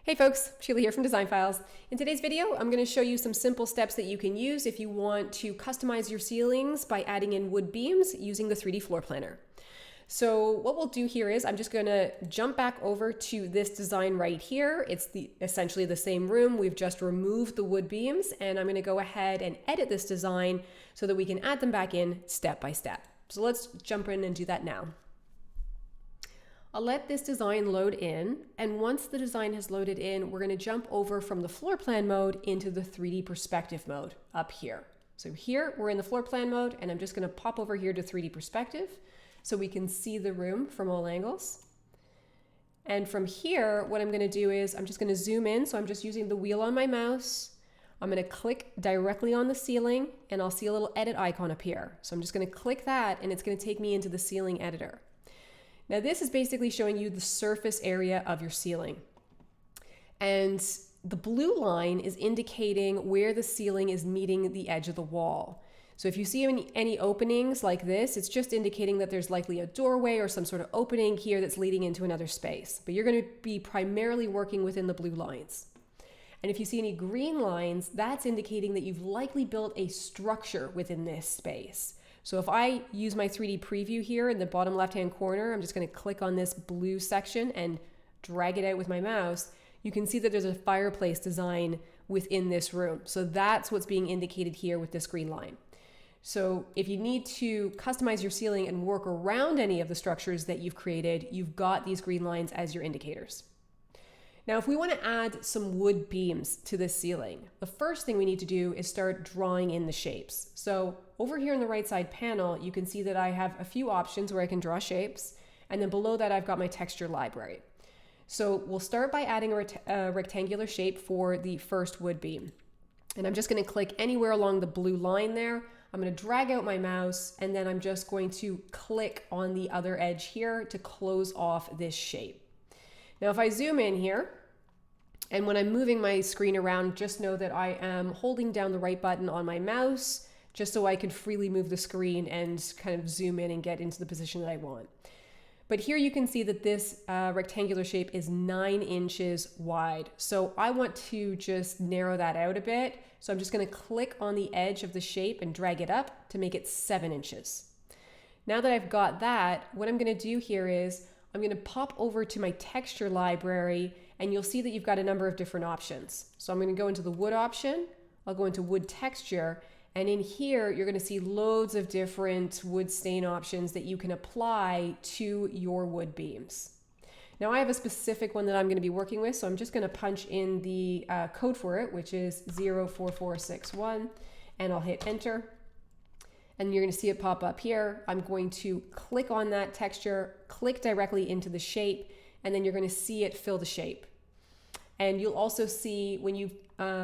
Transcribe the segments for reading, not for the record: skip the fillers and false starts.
Hey folks, Sheila here from Design Files. In today's video, I'm going to show you some simple steps that you can use if you want to customize your ceilings by adding in wood beams using the 3D floor planner. So what we'll do here is I'm just going to jump back over to this design right here. It's essentially the same room. We've just removed the wood beams, and I'm going to go ahead and edit this design so that we can add them back in step by step. So let's jump in and do that now. I'll let this design load in, and once the design has loaded in, we're going to jump over from the floor plan mode into the 3D perspective mode up here. So here we're in the floor plan mode, and I'm just going to pop over here to 3D perspective so we can see the room from all angles. And from here, what I'm going to do is I'm just going to zoom in. So I'm just using the wheel on my mouse. I'm going to click directly on the ceiling, and I'll see a little edit icon up here. So I'm just going to click that, and it's going to take me into the ceiling editor. Now this is basically showing you the surface area of your ceiling. And the blue line is indicating where the ceiling is meeting the edge of the wall. So if you see any openings like this, it's just indicating that there's likely a doorway or some sort of opening here that's leading into another space. But you're going to be primarily working within the blue lines. And if you see any green lines, that's indicating that you've likely built a structure within this space. So if I use my 3D preview here in the bottom left-hand corner, I'm just going to click on this blue section and drag it out with my mouse. You can see that there's a fireplace design within this room. So that's what's being indicated here with this green line. So if you need to customize your ceiling and work around any of the structures that you've created, you've got these green lines as your indicators. Now, if we want to add some wood beams to this ceiling, the first thing we need to do is start drawing in the shapes. So over here in the right side panel, you can see that I have a few options where I can draw shapes. And then below that, I've got my texture library. So we'll start by adding a rectangular shape for the first wood beam. And I'm just going to click anywhere along the blue line there. I'm going to drag out my mouse, and then I'm just going to click on the other edge here to close off this shape. Now, if I zoom in here, and when I'm moving my screen around, just know that I am holding down the right button on my mouse just so I can freely move the screen and kind of zoom in and get into the position that I want. But here you can see that this rectangular shape is 9 inches wide. So I want to just narrow that out a bit. So I'm just going to click on the edge of the shape and drag it up to make it 7 inches. Now that I've got that, what I'm going to do here is I'm going to pop over to my texture library, and you'll see that you've got a number of different options. So I'm going to go into the wood option, I'll go into wood texture, and in here you're going to see loads of different wood stain options that you can apply to your wood beams. Now I have a specific one that I'm going to be working with, so I'm just going to punch in the code for it, which is 04461, and I'll hit enter. And you're going to see it pop up here. I'm going to click on that texture, click directly into the shape, and then you're going to see it fill the shape. And you'll also see when you've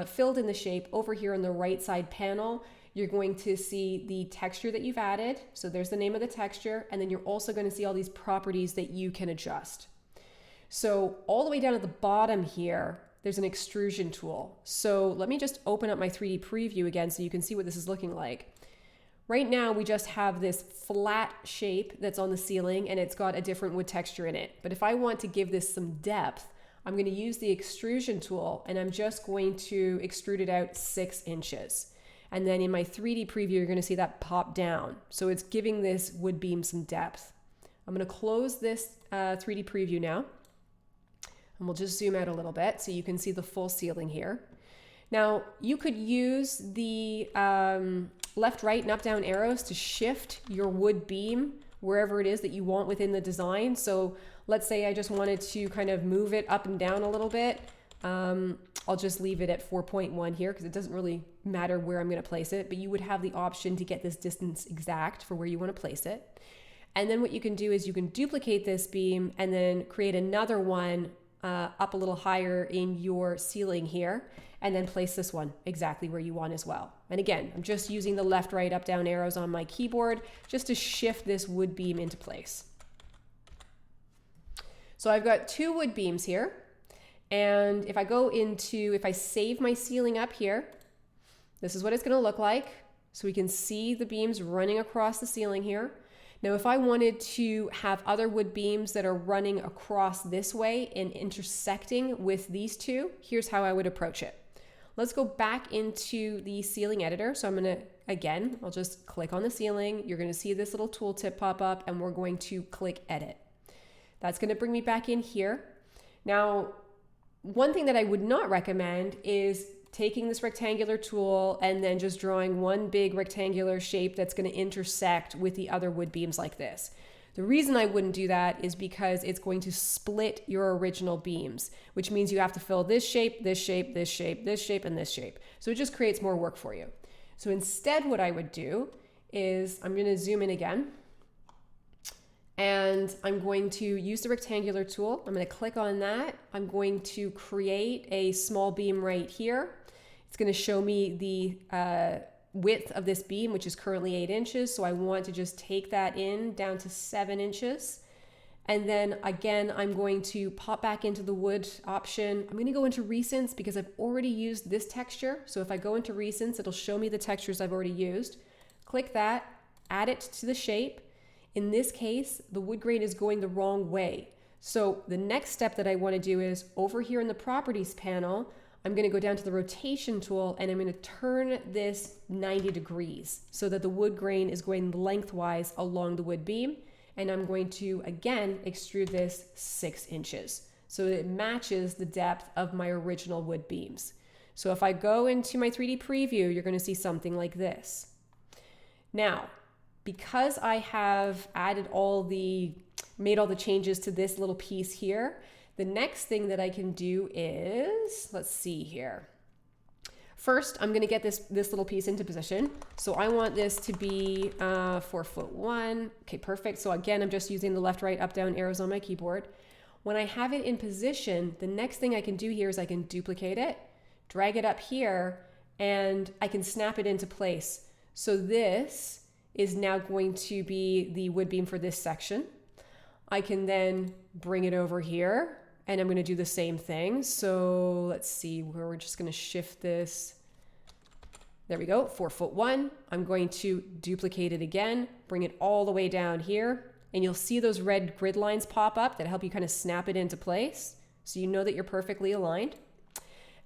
filled in the shape over here on the right side panel, you're going to see the texture that you've added. So there's the name of the texture, and then you're also going to see all these properties that you can adjust. So all the way down at the bottom here, there's an extrusion tool. So let me just open up my 3D preview again so you can see what this is looking like. Right now, we just have this flat shape that's on the ceiling, and it's got a different wood texture in it. But if I want to give this some depth, I'm going to use the extrusion tool, and I'm just going to extrude it out 6 inches. And then in my 3D preview, you're going to see that pop down. So it's giving this wood beam some depth. I'm going to close this 3D preview now, and we'll just zoom out a little bit so you can see the full ceiling here. Now, you could use the left, right, and up, down arrows to shift your wood beam wherever it is that you want within the design. So let's say I just wanted to kind of move it up and down a little bit. I'll just leave it at 4.1 here because it doesn't really matter where I'm going to place it, but you would have the option to get this distance exact for where you want to place it. And then what you can do is you can duplicate this beam and then create another one up a little higher in your ceiling here, and then place this one exactly where you want as well. And again, I'm just using the left, right, up, down arrows on my keyboard just to shift this wood beam into place. So I've got 2 wood beams here. And if I save my ceiling up here, this is what it's going to look like. So we can see the beams running across the ceiling here. Now, if I wanted to have other wood beams that are running across this way and intersecting with these two, here's how I would approach it. Let's go back into the ceiling editor. So I'm going to, again, I'll just click on the ceiling. You're going to see this little tooltip pop up and we're going to click edit. That's going to bring me back in here. Now, one thing that I would not recommend is taking this rectangular tool and then just drawing one big rectangular shape that's going to intersect with the other wood beams like this. The reason I wouldn't do that is because it's going to split your original beams, which means you have to fill this shape, this shape, this shape, this shape, and this shape. So it just creates more work for you. So instead what I would do is I'm going to zoom in again. And I'm going to use the rectangular tool. I'm going to click on that. I'm going to create a small beam right here. It's going to show me the width of this beam, which is currently 8 inches. So I want to just take that in down to 7 inches. And then again, I'm going to pop back into the wood option. I'm going to go into recents because I've already used this texture. So if I go into recents, it'll show me the textures I've already used. Click that, add it to the shape. In this case, the wood grain is going the wrong way. So the next step that I want to do is over here in the properties panel, I'm going to go down to the rotation tool and I'm going to turn this 90 degrees so that the wood grain is going lengthwise along the wood beam. And I'm going to, again, extrude this 6 inches so that it matches the depth of my original wood beams. So if I go into my 3D preview, you're going to see something like this. Now, because I have made all the changes to this little piece here, the next thing that I can do is, let's see here. First, I'm going to get this little piece into position. So I want this to be 4'1". Okay, perfect. So again, I'm just using the left, right, up, down arrows on my keyboard. When I have it in position, the next thing I can do here is I can duplicate it, drag it up here, and I can snap it into place. So this is now going to be the wood beam for this section. I can then bring it over here and I'm going to do the same thing. So let's see where we're just going to shift this. There we go, 4'1". I'm going to duplicate it again, bring it all the way down here, and you'll see those red grid lines pop up that help you kind of snap it into place. So you know that you're perfectly aligned.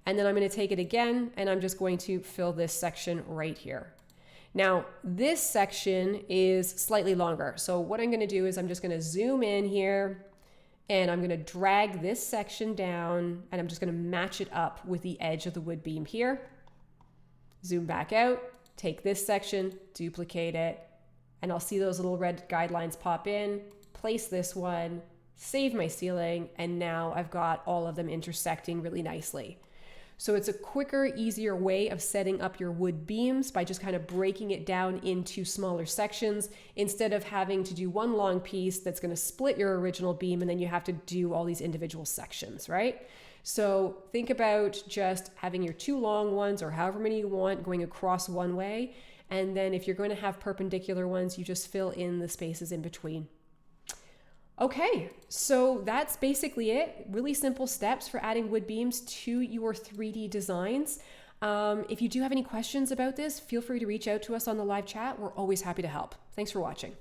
And then I'm going to take it again and I'm just going to fill this section right here. Now, this section is slightly longer. So what I'm going to do is I'm just going to zoom in here and I'm going to drag this section down and I'm just going to match it up with the edge of the wood beam here. Zoom back out, take this section, duplicate it, and I'll see those little red guidelines pop in, place this one, save my ceiling, and now I've got all of them intersecting really nicely. So it's a quicker, easier way of setting up your wood beams by just kind of breaking it down into smaller sections instead of having to do one long piece that's going to split your original beam and then you have to do all these individual sections, right? So think about just having your 2 long ones or however many you want going across one way. And then if you're going to have perpendicular ones, you just fill in the spaces in between. Okay, so that's basically it. Really simple steps for adding wood beams to your 3D designs. If you do have any questions about this, feel free to reach out to us on the live chat. We're always happy to help. Thanks for watching.